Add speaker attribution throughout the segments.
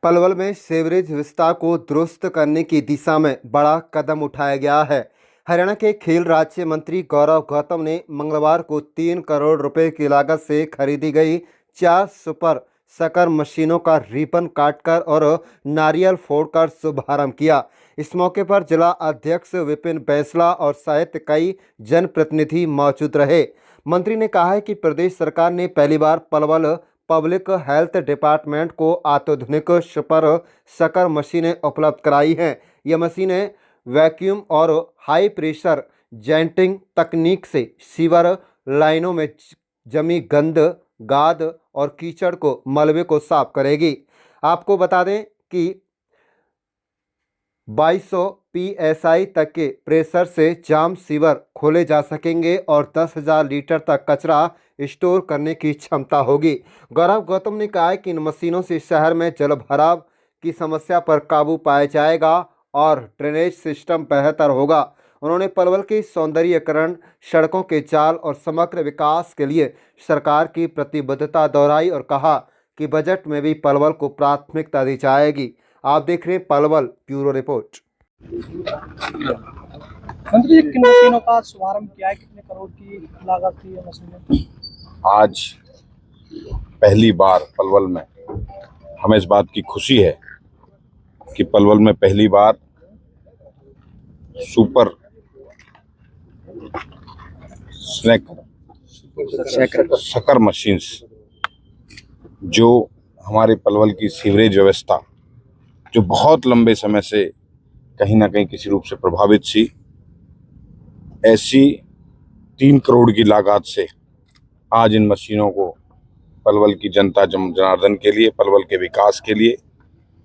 Speaker 1: पलवल में सीवरेज व्यवस्था को दुरुस्त करने की दिशा में बड़ा कदम उठाया गया है। हरियाणा के खेल राज्य मंत्री गौरव गौतम ने मंगलवार को 3 करोड़ रुपए की लागत से खरीदी गई 4 सुपर शकर मशीनों का रिबन काटकर और नारियल फोड़कर शुभारंभ किया। इस मौके पर जिला अध्यक्ष विपिन बैंसला और सहित कई जनप्रतिनिधि मौजूद रहे। मंत्री ने कहा है कि प्रदेश सरकार ने पहली बार पलवल पब्लिक हेल्थ डिपार्टमेंट को अत्याधुनिक सुपर शकर मशीनें उपलब्ध कराई हैं। ये मशीनें वैक्यूम और हाई प्रेशर जेंटिंग तकनीक से सीवर लाइनों में जमी गंद, गाद और कीचड़ को मलबे को साफ करेगी। आपको बता दें कि 2200 psi तक के प्रेशर से जाम सीवर खोले जा सकेंगे और 10,000 लीटर तक कचरा स्टोर करने की क्षमता होगी। गौरव गौतम ने कहा कि इन मशीनों से शहर में जल भराव की समस्या पर काबू पाया जाएगा और ड्रेनेज सिस्टम बेहतर होगा। उन्होंने पलवल के सौंदर्यीकरण, सड़कों के जाल और समग्र विकास के लिए सरकार की प्रतिबद्धता दोहराई और कहा कि बजट में भी पलवल को प्राथमिकता दी जाएगी। आप देख रहे हैं पलवल ब्यूरो रिपोर्ट।
Speaker 2: मंत्री जी, किन मशीनों का शुभारंभ किया है? कितने करोड़ की लागत थी ये मशीनें?
Speaker 3: आज पहली बार पलवल में हमें इस बात की खुशी है कि पलवल में पहली बार सुपर शकर मशीन्स, जो हमारे पलवल की सीवरेज व्यवस्था जो बहुत लंबे समय से कहीं ना कहीं किसी रूप से प्रभावित थी, ऐसी 3 करोड़ की लागत से आज इन मशीनों को पलवल की जनता जनार्दन के लिए, पलवल के विकास के लिए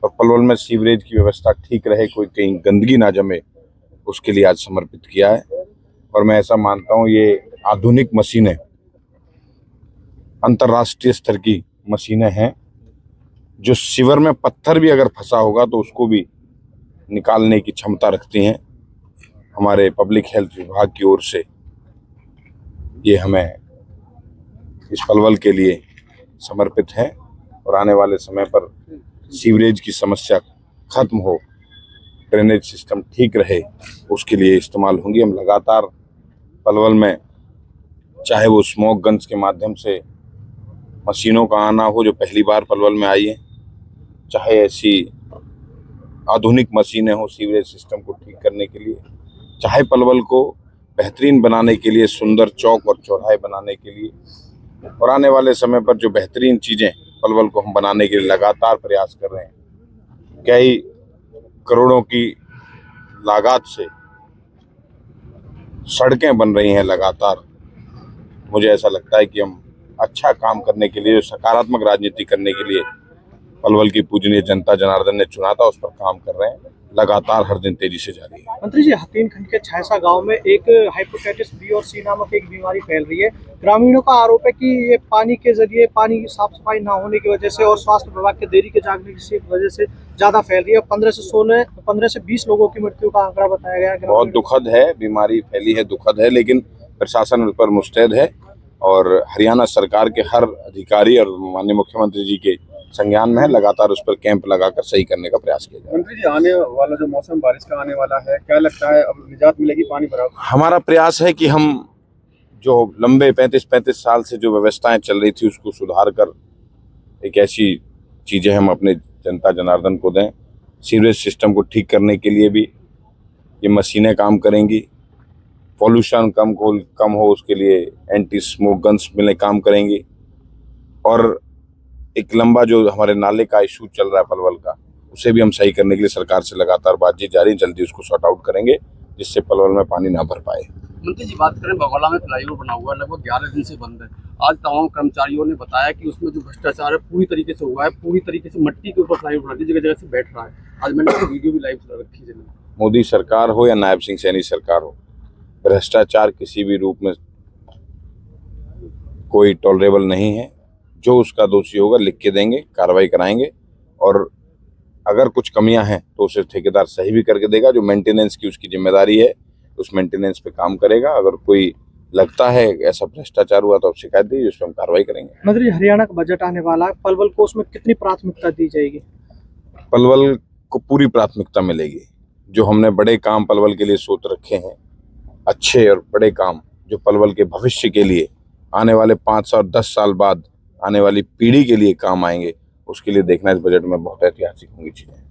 Speaker 3: और पलवल में सीवरेज की व्यवस्था ठीक रहे, कोई कहीं गंदगी ना जमे, उसके लिए आज समर्पित किया है। और मैं ऐसा मानता हूँ ये आधुनिक मशीनें अंतर्राष्ट्रीय स्तर की मशीनें हैं, जो सीवर में पत्थर भी अगर फंसा होगा तो उसको भी निकालने की क्षमता रखती हैं। हमारे पब्लिक हेल्थ विभाग की ओर से ये हमें इस पलवल के लिए समर्पित है और आने वाले समय पर सीवरेज की समस्या खत्म हो, ड्रेनेज सिस्टम ठीक रहे, उसके लिए इस्तेमाल होंगी। हम लगातार पलवल में, चाहे वो स्मोक गन्स के माध्यम से मशीनों का आना हो जो पहली बार पलवल में आई है, चाहे ऐसी आधुनिक मशीनें हो सीवरेज सिस्टम को ठीक करने के लिए, चाहे पलवल को बेहतरीन बनाने के लिए, सुंदर चौक और चौराहे बनाने के लिए, और आने वाले समय पर जो बेहतरीन चीज़ें पलवल को हम बनाने के लिए लगातार प्रयास कर रहे हैं। कई करोड़ों की लागत से सड़कें बन रही हैं लगातार। मुझे ऐसा लगता है कि हम अच्छा काम करने के लिए, सकारात्मक राजनीति करने के लिए पलवल की पूजनीय जनता जनार्दन ने चुना था, उस पर काम कर रहे हैं, लगातार हर दिन तेजी से जारी है।
Speaker 2: मंत्री जी, हथीनखंड के छायसा गांव में एक हेपेटाइटिस बी और सी नामक एक बीमारी फैल रही है। ग्रामीणों का आरोप है कि ये पानी के जरिए, पानी की साफ सफाई ना होने की वजह से और स्वास्थ्य विभाग के देरी के जागने की वजह से ज्यादा फैल रही है। 15 से 20 लोगों की मृत्यु का आंकड़ा बताया गया है।
Speaker 3: बहुत दुखद है, बीमारी फैली है, दुखद है, लेकिन प्रशासन उस पर मुस्तैद है और हरियाणा सरकार के हर अधिकारी और माननीय मुख्यमंत्री जी के संज्ञान में है। लगातार उस पर कैंप लगाकर सही करने का प्रयास किया जाए।
Speaker 4: मंत्री जी, आने वाला जो मौसम बारिश का आने वाला है, क्या लगता है अब निजात मिलेगी पानी भराव?
Speaker 3: हमारा प्रयास है कि हम जो लंबे 35 साल से जो व्यवस्थाएं चल रही थी उसको सुधार कर एक ऐसी चीजें हम अपने जनता जनार्दन को दें। सीवरेज सिस्टम को ठीक करने के लिए भी ये मशीनें काम करेंगी, पॉल्यूशन कम हो उसके लिए एंटी स्मोक गन्स मिलने काम करेंगी, और एक लंबा जो हमारे नाले का इशू चल रहा है पलवल का, उसे भी हम सही करने के लिए सरकार से लगातार बातचीत जारी, जल्दी उसको सॉर्ट आउट करेंगे जिससे पलवल में पानी ना भर पाए।
Speaker 5: मंत्री जी, बात करें बगौला में फ्लाईओवर बना हुआ है, लगभग 11 दिन से बंद है। आज तमाम कर्मचारियों ने बताया कि उसमें जो भ्रष्टाचार है पूरी तरीके से हुआ है, पूरी तरीके से मट्टी के ऊपर फ्लाईओवर बना दी, जगह जगह से बैठ रहा है। आज मैंने वीडियो भी लाइव रखी है।
Speaker 3: मोदी सरकार हो या नायब सिंह सैनी सरकार हो, भ्रष्टाचार किसी भी रूप में कोई टॉलरेबल नहीं है। जो उसका दोषी होगा लिख के देंगे, कार्रवाई कराएंगे, और अगर कुछ कमियां हैं तो उसे ठेकेदार सही भी करके देगा। जो मेंटेनेंस की उसकी जिम्मेदारी है, उस मेंटेनेंस पे काम करेगा। अगर कोई लगता है ऐसा भ्रष्टाचार हुआ तो आप शिकायत दीजिए, उस पर हम कार्रवाई करेंगे।
Speaker 2: मंत्री, हरियाणा का बजट आने वाला है, पलवल को उसमें कितनी प्राथमिकता दी जाएगी?
Speaker 3: पलवल को पूरी प्राथमिकता मिलेगी। जो हमने बड़े काम पलवल के लिए सोच रखे हैं, अच्छे और बड़े काम जो पलवल के भविष्य के लिए आने वाले 5 और 10 साल बाद आने वाली पीढ़ी के लिए काम आएंगे, उसके लिए देखना इस बजट में बहुत ऐतिहासिक होंगी चीज़ें।